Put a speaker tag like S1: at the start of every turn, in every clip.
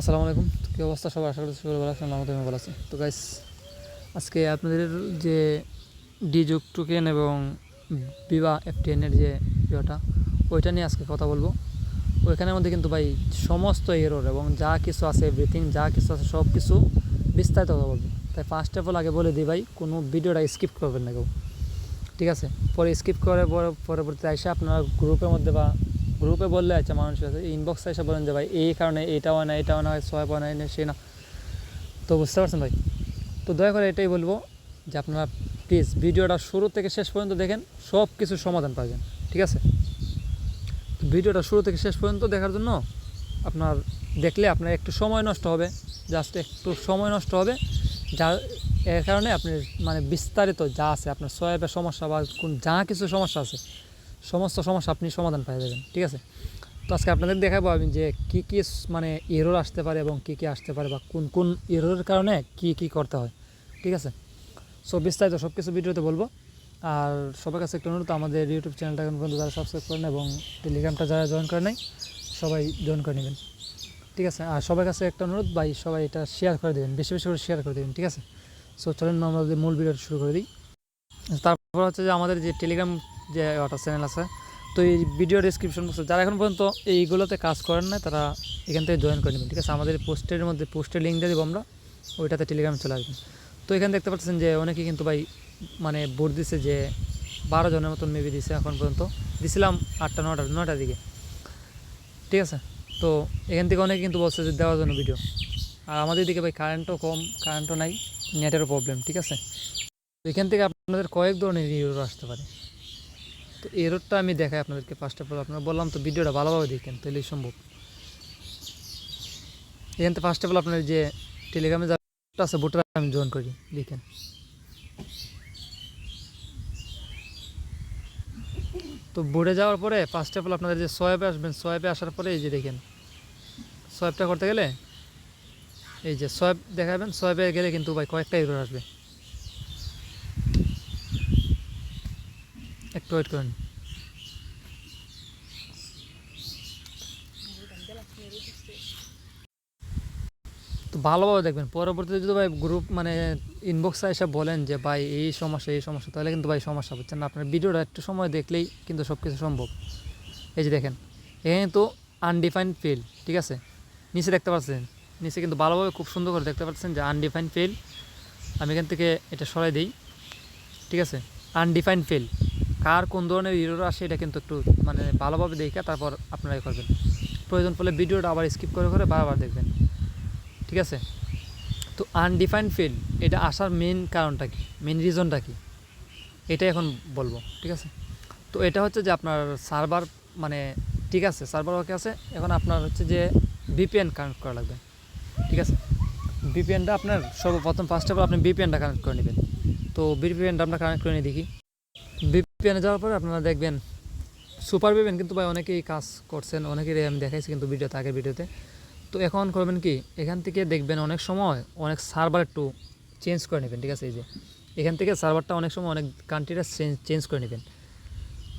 S1: আসসালামু আলাইকুম। কী অবস্থা সবার? আশা করছি সবাই ভালো আছেন। আমি ভালো আছি। তো গাইস, আজকে আপনাদের যে ডিজুক টোকেন এবং বিভা এফটিএন এর যে ভিডিওটা, ওইটা নিয়ে আজকে কথা বলবো। ওইখানের মধ্যে কিন্তু ভাই সমস্ত এরর এবং যা কিছু আছে, এভরিথিং যা কিছু আছে সব কিছু বিস্তারিত কথা বলবো। তাই ফার্স্ট অফ অল আগে বলে দিই ভাই, কোনো ভিডিওটা স্কিপ করবেন না কেউ, ঠিক আছে? পরে স্কিপ করে পরবর্তীতে এসে আপনারা গ্রুপের মধ্যে বা গ্রুপে বললে আচ্ছা মানুষ আছে ইনবক্সে এসে বলেন যে ভাই এই কারণে এটাও না এটাও না সবাই হয় না সে না, তো বুঝতে পারছেন ভাই? তো দয়া করে এটাই বলবো যে আপনারা প্লিজ ভিডিওটা শুরু থেকে শেষ পর্যন্ত দেখেন, সব কিছু সমাধান পাবেন, ঠিক আছে? ভিডিওটা শুরু থেকে শেষ পর্যন্ত দেখার জন্য আপনার দেখলে আপনার একটু সময় নষ্ট হবে, জাস্ট একটু সময় নষ্ট হবে, যা এর কারণে আপনি মানে বিস্তারিত যা আছে আপনার সোয়াবের সমস্যা বা কোন যা কিছু সমস্যা আছে সমস্ত সমস্যা আপনি সমাধান পেয়ে যাবেন, ঠিক আছে? তো আজকে আপনাদের দেখাবো আমি যে কী কী মানে এরর আসতে পারে এবং কী কী আসতে পারে বা কোন কোন এররের কারণে কী করতে হয়, ঠিক আছে? সো বিস্তারিত সব কিছু ভিডিওতে বলবো। আর সবার কাছে একটু অনুরোধ, আমাদের ইউটিউব চ্যানেলটা এখন পর্যন্ত যারা সাবস্ক্রাইব করেন এবং টেলিগ্রামটা যারা জয়েন করে নাই সবাই জয়েন করে নেবেন, ঠিক আছে? আর সবার কাছে একটা অনুরোধ ভাই, সবাই এটা শেয়ার করে দেবেন, বেশি বেশি করে শেয়ার করে দেবেন, ঠিক আছে? সো চলেন আমরা মূল ভিডিওটা শুরু করে দিই। তারপর হচ্ছে যে আমাদের যে টেলিগ্রাম যে ওটা চ্যানেল আছে, তো এই ভিডিও ডিসক্রিপশন বক্সে যারা এখন পর্যন্ত এইগুলোতে কাজ করেন না তারা এখান থেকে জয়েন করে নেবেন, ঠিক আছে? আমাদের পোস্টের লিঙ্ক দিয়ে দেবো আমরা, ওইটাতে টেলিগ্রামে চলে আসবেন। তো এখানে দেখতে পাচ্ছেন যে অনেকে কিন্তু ভাই মানে ভোট দিছে, যে 12 জনের মতন মেবি দিছে এখন পর্যন্ত, দিছিলাম 8টা 9টার দিকে, ঠিক আছে? তো এখান থেকে অনেকে কিন্তু বলছে যে দেওয়ার জন্য ভিডিও। আর আমাদের দিকে ভাই কারেন্টও কম, কারেন্টও নাই, নেটেরও প্রবলেম, ঠিক আছে? তো এখান থেকে আপনাদের কয়েক ধরনের এরর আসতে পারে। তো এররটা আমি দেখাই আপনাদেরকে ফার্স্ট অফ অল। আপনারা বললাম তো ভিডিওটা ভালোভাবে দেখেন, তাহলেই সম্ভব। এখান থেকে ফার্স্ট অফ অল আপনার যে টেলিগ্রামে যারা আছে বোটটা আমি জয়েন করি, দেখেন। তো বোর্ডে যাওয়ার পরে ফার্স্ট অফ অল আপনাদের যে সোয়াবে আসবেন, সোয়াবে আসার পরে এই যে দেখেন, সোয়াবটা করতে গেলে এই যে সোয়াব দেখাবেন, সোয়াবে গেলে কিন্তু ভাই কয়েকটা এরর আসবে, একটু ওয়েট করেন। তো ভালোভাবে দেখবেন, পরবর্তীতে যদি ভাই গ্রুপ মানে ইনবক্সে এসে বলেন যে ভাই এই সমস্যা, তাহলে কিন্তু ভাই সমস্যা হচ্ছে না। আপনার ভিডিওটা একটু সময় দেখলেই কিন্তু সব কিছু সম্ভব। এই যে দেখেন, এখানে তো আনডিফাইন্ড ফিল্ড, ঠিক আছে? নিচে দেখতে পাচ্ছেন, নিচে কিন্তু ভালোভাবে খুব সুন্দর করে দেখতে পাচ্ছেন যে আনডিফাইন্ড ফিল্ড। আমি এখান থেকে এটা সরাই দিই, ঠিক আছে? আনডিফাইন্ড ফিল্ড কার কোন ধরনের এরর আসে এটা কিন্তু একটু মানে ভালোভাবে দেখে তারপর আপনারা করবেন। প্রয়োজন পড়লে ভিডিওটা আবার স্কিপ করে বারবার দেখবেন, ঠিক আছে? তো আনডিফাইন্ড ফিল্ড এটা আসার মেন কারণটা কি, মেন রিজনটা কি, এটাই এখন বলবো, ঠিক আছে? তো এটা হচ্ছে যে আপনার সার্ভার মানে ঠিক আছে, সার্ভার ওকে আছে, এখন আপনার হচ্ছে যে ভিপিএন কানেক্ট করা লাগবে, ঠিক আছে? ভিপিএনটা আপনার সর্বপ্রথম ফার্স্ট অফ অল আপনি ভিপিএনটা কানেক্ট করে নেবেন। তো ভিপিএনটা আমরা কানেক্ট করে নিয়ে দেখি। ভিপিএনে যাওয়ার পরে আপনারা দেখবেন সুপার ভিপিএন কিন্তু ভাই অনেকেই কাজ করছেন, অনেকেরই আমি দেখাইছি কিন্তু ভিডিওতে, আগের ভিডিওতে। তো এখন করবেন কি, এখান থেকে দেখবেন অনেক সময় অনেক সার্ভার একটু চেঞ্জ করে নেবেন, ঠিক আছে? এই যে এখান থেকে সার্ভারটা অনেক সময় অনেক কান্ট্রিটা চেঞ্জ করে নেবেন।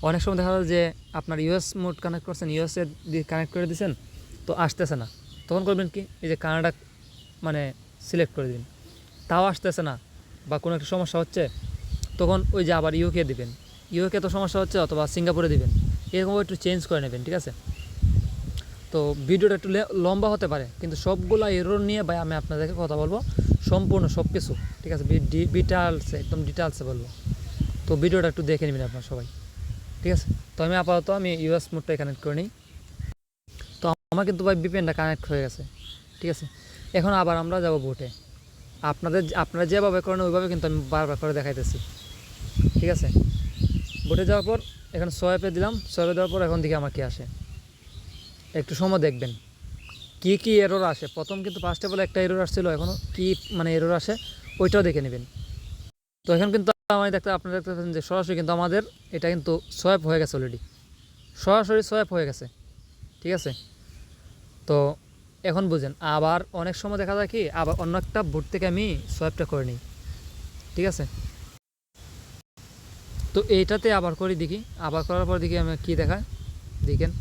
S1: অনেক সময় দেখা যায় যে আপনার ইউএস মোড কানেক্ট করছেন, ইউএসএ কানেক্ট করে দিয়েছেন, তো আসতেছে না। তখন করবেন কি, এই যে কানাডা মানে সিলেক্ট করে দিন, তাও আসতেছে না বা কোনো একটা সমস্যা হচ্ছে, তখন ওই যে আবার ইউকে দিবেন, ইউকে তো সমস্যা হচ্ছে, অথবা সিঙ্গাপুরে দিবেন, এরকম একটু চেঞ্জ করে নেবেন, ঠিক আছে? তো ভিডিওটা একটু লম্বা হতে পারে, কিন্তু সবগুলো এরর নিয়ে ভাই আমি আপনাদেরকে কথা বলবো, সম্পূর্ণ সব কিছু, ঠিক আছে? ডিটেলসে একদম ডিটেলসে বলবো। তো ভিডিওটা একটু দেখে নেবেন আপনারা সবাই, ঠিক আছে? তো আমি আপাতত ইউএস মোডটাই কানেক্ট করে নিই। তো আমার কিন্তু ভাই ভিপিএনটা কানেক্ট হয়ে গেছে, ঠিক আছে? এখন আবার আমরা যাব বোটে। আপনারা যেভাবে করেন ওইভাবে কিন্তু আমি বারবার করে দেখাইতেছি, ঠিক আছে? বোটে যাওয়ার পর এখানে সোয়াইপে দিলাম, সোয়াইপে দেওয়ার পর এখন দিকে আমার কি আসে একটু সময় দেখবেন কি এরর আসে। প্রথম কিন্তু ফার্স্টে বলে একটা এরর আসছিল, এখনও কি মানে এরর আসে ওইটাও দেখে নেবেন। তো এখন কিন্তু আপনারা দেখতে পাচ্ছেন যে সরাসরি কিন্তু আমাদের এটা কিন্তু সোয়াইপ হয়ে গেছে, অলরেডি সরাসরি সোয়াইপ হয়ে গেছে, ঠিক আছে? তো এখন বুঝেন, আবার অনেক সময় দেখা যায় কি আবার অন্য একটা বোট থেকে আমি সোয়াইপটা করে নিই, ঠিক আছে? তো এইটাতে আবার করি দেখি, আবার করার পর দেখি আমি কি দেখায়, দেখেন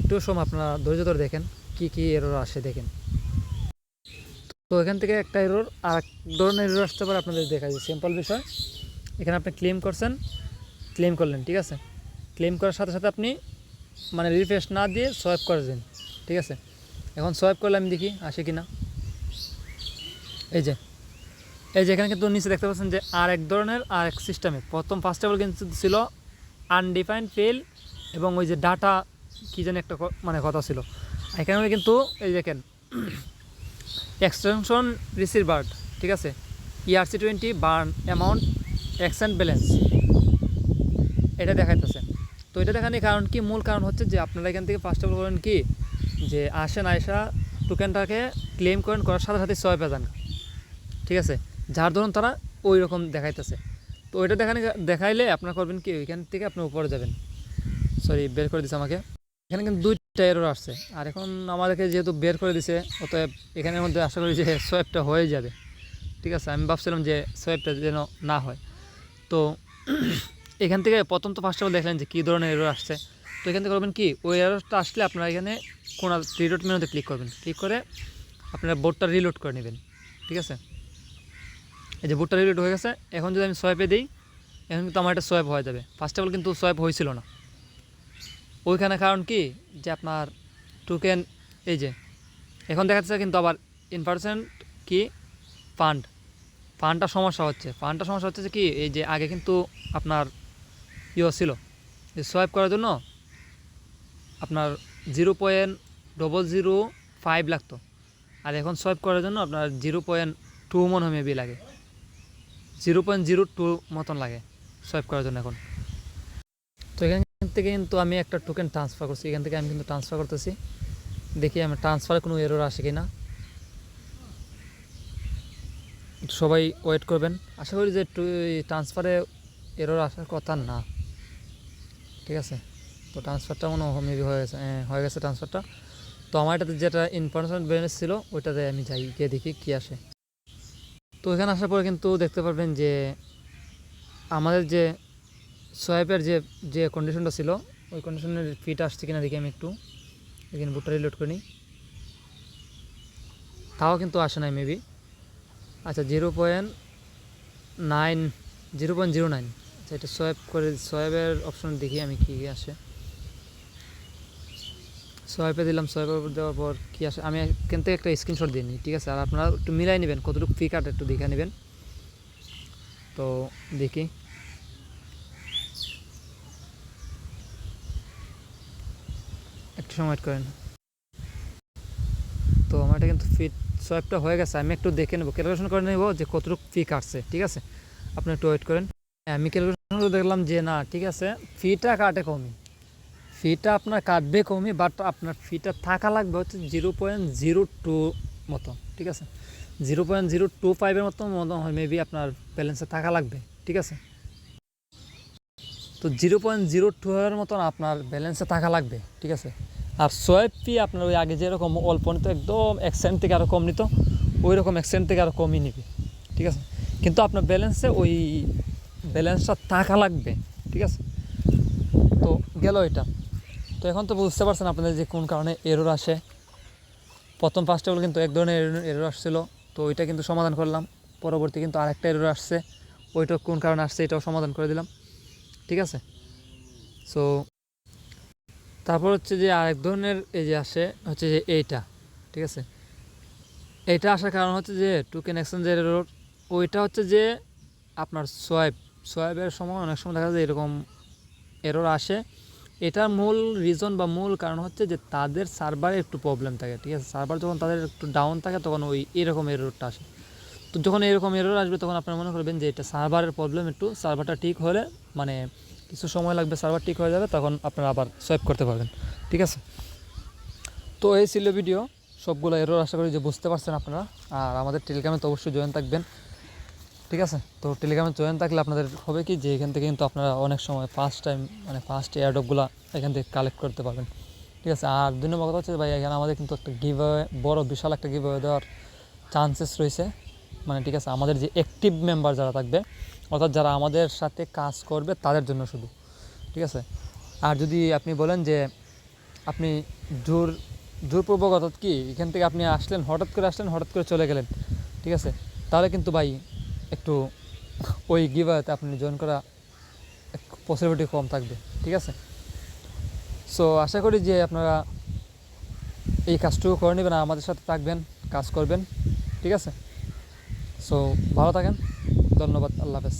S1: একটু সময় আপনারা ধৈর্য ধরে দেখেন কি এরর আসে দেখেন। তো এখান থেকে একটা এরর আর এক ধরনের এরর আসতে পারে আপনাদের দেখা যায়। সিম্পল বিষয়, এখানে আপনি ক্লেম করছেন, ক্লেম করলেন, ঠিক আছে, ক্লেম করার সাথে সাথে আপনি মানে রিফ্রেশ না দিয়ে সোয়াইপ করে দিন, ঠিক আছে। এখন সোয়াইপ করলে আমি দেখি আসে কি না। এই যে এখানে কিন্তু নিচে দেখতে পাচ্ছেন যে আর এক ধরনের আর এক সিস্টেমে প্রথম ফার্স্ট অফ অল কিন্তু ছিল আনডিফাইন্ড ফেল এবং ওই যে ডাটা কী জানি একটা মানে কথা ছিল। এখানে কিন্তু এই দেখেন এক্সটেনশন রিসিভার্ড, ঠিক আছে, ERC20 burn amount Xcent balance এটা দেখাইতেছে। তো এটা দেখানোর কারণ কি, মূল কারণ হচ্ছে যে আপনারা এখান থেকে ফার্স্ট অফ অল করেন কি যে আসেন আয়সা টোকেনটাকে ক্লেম করার সাথে সাথে সোয়াইপে যান, ঠিক আছে, যার ধরুন তারা ওই রকম দেখাইতেছে। তো ওইটা দেখাইলে আপনারা করবেন কি, ওইখান থেকে আপনি উপরে যাবেন। সরি, বের করে দিছে আমাকে। এখানে কিন্তু দুইটা এরর আসছে, আর এখন আমাদেরকে যেহেতু বের করে দিছে অতএব এখানের মধ্যে আশা করি যে সোয়াইপটা হয়ে যাবে, ঠিক আছে। আমি ভাবছিলাম যে সোয়াইপটা যেন না হয়। তো এখান থেকে প্রথম তো ফার্স্ট অফ অল দেখলেন যে কী ধরনের এরর আসছে। তো এখান থেকে করবেন কি, ওই এররটা আসলে আপনারা এখানে কোনো রিলোড মেনুতে ক্লিক করবেন, ক্লিক করে আপনারা বোর্ডটা রিলোড করে নেবেন, ঠিক আছে। এই যে বোর্ডটা রিলোড হয়ে গেছে। এখন যদি আমি সোয়াইপে দিই, এখন কিন্তু আমার একটা সোয়াইপ হয়ে যাবে। ফার্স্ট অফ অল কিন্তু সোয়াইপ হয়েছিল না ওইখানে, কারণ কি যে আপনার টোকেন এই যে এখন দেখা যাচ্ছে কিন্তু আবার ইনপারসেন্ট কি ফান্ডটা সমস্যা হচ্ছে। যে কি, এই যে আগে কিন্তু আপনার ছিল যে সোয়াইপ করার জন্য আপনার 0.005 লাগতো, আর এখন সোয়াইপ করার জন্য আপনার 0.2 মনে হয় মেবি লাগে, 0.02 মতন লাগে সোয়াইপ করার জন্য এখন। তো এখান থেকে কিন্তু আমি একটা টোকেন ট্রান্সফার করছি, এখান থেকে আমি কিন্তু ট্রান্সফার করতেছি, দেখি আমি ট্রান্সফারে কোনো এরর আসে কি না। সবাই ওয়েট করবেন, আশা করি যে ট্রান্সফারে এরর আসার কথা না, ঠিক আছে। তো ট্রান্সফারটা মনে হয় মেবি হয়ে গেছে ট্রান্সফারটা। তো আমার এটাতে যেটা ইনফরমেশন ব্যালেন্স ছিল ওইটাতে আমি যাই গিয়ে দেখি কী আসে। তো এখানে আসার পরে কিন্তু দেখতে পারবেন যে আমাদের যে সোয়াইপের যে কন্ডিশনটা ছিল ওই কন্ডিশনের ফিট আসছে কিনা দেখি আমি একটু এখানে বুটটা রিলোড করে নিই, তাও কিন্তু আসে নাই মেবি। আচ্ছা 0.09, আচ্ছা এটা সোয়াইপ করে সোয়াইপের অপশন দেখি আমি কী আসে। সোয়াইপে দিলাম, সোয়াইপের উপর দেওয়ার পর কী আসে আমি এখান থেকে একটা স্ক্রিনশট দিয়ে নিই, ঠিক আছে। আর আপনারা একটু মিলাই নেবেন কতটুকু ফি কাট একটু দেখে নেবেন। তো দেখি একটু সময় ওয়েট করেন। তো আমার এটা কিন্তু ফিট সোয়াইপটা হয়ে গেছে, আমি একটু দেখে নেবো, ক্যালকুলেশন করে নেবো যে কতটুকু ফি কাটছে, ঠিক আছে। আপনি একটু ওয়েট করেন। আমি ক্যালকুলেশন করে দেখলাম যে না, ঠিক আছে, ফিটা কাটে কমই, ফিটা আপনার কাটবে কমই, বাট আপনার ফিটা থাকা লাগবে হচ্ছে 0.02 মতো, ঠিক আছে, 0.025 মতো হয় মেবি আপনার ব্যালেন্সে থাকা লাগবে, ঠিক আছে। তো 0.02 মতন আপনার ব্যালেন্সে থাকা লাগবে, ঠিক আছে। আর সোয়াইপ ফি আপনার ওই আগে যেরকম অল্প নিত, একদম এক্সেন্ট থেকে আরও কম নিত, ওই রকম এক্সেন্ট থেকে আরও কমই নিবে, ঠিক আছে। কিন্তু আপনার ব্যালেন্সে ওই ব্যালেন্সটা থাকা লাগবে, ঠিক আছে। তো গেল এটা। তো এখন তো বুঝতে পারছেন আপনাদের যে কোন কারণে এরর আসে। প্রথম ফার্স্ট অফ অল কিন্তু এক ধরনের এরর আসছিলো, তো ওইটা কিন্তু সমাধান করলাম। পরবর্তী কিন্তু আরেকটা এরর আসছে, ওইটা কোন কারণে আসছে এটাও সমাধান করে দিলাম, ঠিক আছে। সো তারপর হচ্ছে যে আরেক ধরনের এই যে আসে হচ্ছে যে এইটা, ঠিক আছে। এইটা আসার কারণ হচ্ছে যে টোকেন এক্সচেঞ্জের এরর। ওইটা হচ্ছে যে আপনার সোয়াইপের সময় অনেক সময় দেখা যায় এরকম এরর আসে। এটার মূল রিজন বা মূল কারণ হচ্ছে যে তাদের সার্ভারে একটু প্রবলেম থাকে, ঠিক আছে। সার্ভার যখন তাদের একটু ডাউন থাকে তখন ওই এরকম এররটা আসে। তো যখন এরকম এরর আসবে তখন আপনারা মনে করবেন যে এটা সার্ভারের প্রবলেম, একটু সার্ভারটা ঠিক হলে মানে কিছু সময় লাগবে, সার্ভার ঠিক হয়ে যাবে, তখন আপনারা আবার সোয়াইপ করতে পারবেন, ঠিক আছে। তো এই ছিল ভিডিও, সবগুলো এরর আশা করি যে বুঝতে পারছেন আপনারা। আর আমাদের টেলিগ্রামে তো অবশ্যই জয়েন থাকবেন, ঠিক আছে। তো টেলিগ্রামে জয়েন থাকলে আপনাদের হবে কি যে এখান থেকে কিন্তু আপনারা অনেক সময় ফার্স্ট এয়ারড্রপগুলো এখান থেকে কালেক্ট করতে পারবেন, ঠিক আছে। আর 2 নম্বর কথা হচ্ছে ভাই, এখানে আমাদের কিন্তু একটা গিভঅ্যাওয়ে, বড় বিশাল একটা গিভঅ্যাওয়ে দেওয়ার চান্সেস রয়েছে, মানে ঠিক আছে, আমাদের যে অ্যাক্টিভ মেম্বার যারা থাকবে, অর্থাৎ যারা আমাদের সাথে কাজ করবে তাদের জন্য শুধু, ঠিক আছে। আর যদি আপনি বলেন যে আপনি জোর জোরপূর্বক অর্থাৎ কি এখান থেকে আপনি আসলেন হঠাৎ করে চলে গেলেন, ঠিক আছে, তাহলে কিন্তু ভাই একটু ওই গিভাতে আপনি জয়েন করা পসিবিলিটি কম থাকবে, ঠিক আছে। সো আশা করি যে আপনারা এই কাজটুকু করে নেবেন, আমাদের সাথে থাকবেন, কাজ করবেন, ঠিক আছে। সো ভালো থাকেন, ধন্যবাদ, আল্লাহ হাফেজ।